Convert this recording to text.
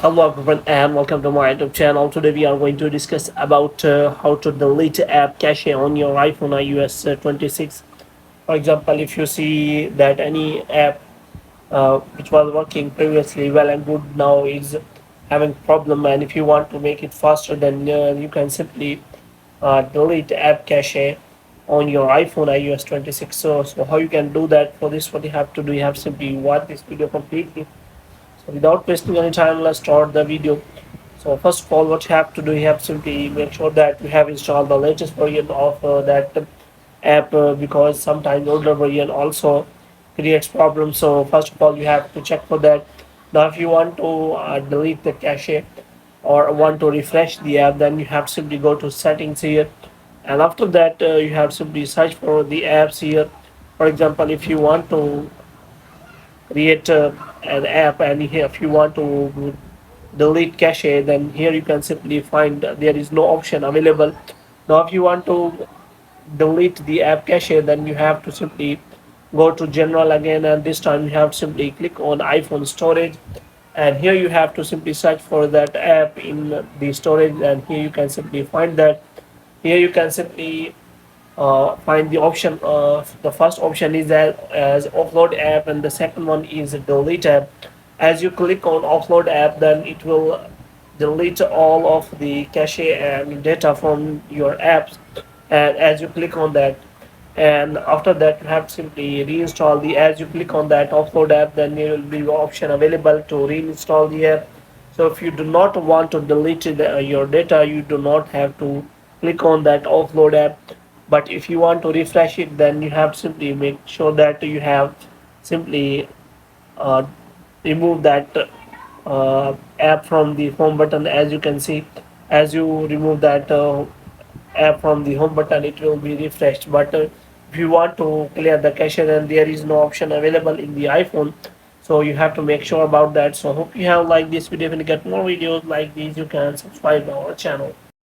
Hello everyone and welcome to my YouTube channel. Today we are going to discuss about how to delete app cache on your iPhone iOS 26. For example, if you see that any app which was working previously well and good now is having problem, and if you want to make it faster, then you can simply delete app cache on your iPhone iOS 26. So how you can do that? For this, what you have to do, you have simply watch this video completely. So without wasting any time, let's start the video. So first of all, what you have to do, you have simply make sure that you have installed the latest version of that app, because sometimes older version also creates problems. So first of all, you have to check for that. Now, if you want to delete the cache or want to refresh the app, then you have to simply go to settings here, and after that, you have to simply search for the apps here. For example, if you want to create an app, and here if you want to delete cache, then here you can simply find there is no option available. Now if you want to delete the app cache, then you have to simply go to general again, and this time you have to simply click on iPhone storage, and here you have to simply search for that app in the storage, and here you can simply find that. Here you can simply find the option. The first option is that as offload app, and the second one is delete app. As you click on offload app, then it will delete all of the cache and data from your apps. And as you click on that, and after that you have to simply reinstall the. As you click on that offload app, then there will be an option available to reinstall the app. So if you do not want to delete your data, you do not have to click on that offload app. But if you want to refresh it, then you have to simply make sure that you have simply uh, remove that app from the home button. As you can see, as you remove that app from the home button, it will be refreshed. But if you want to clear the cache, then there is no option available in the iPhone, so you have to make sure about that. So hope you have liked this video. If you get more videos like these, you can subscribe to our channel.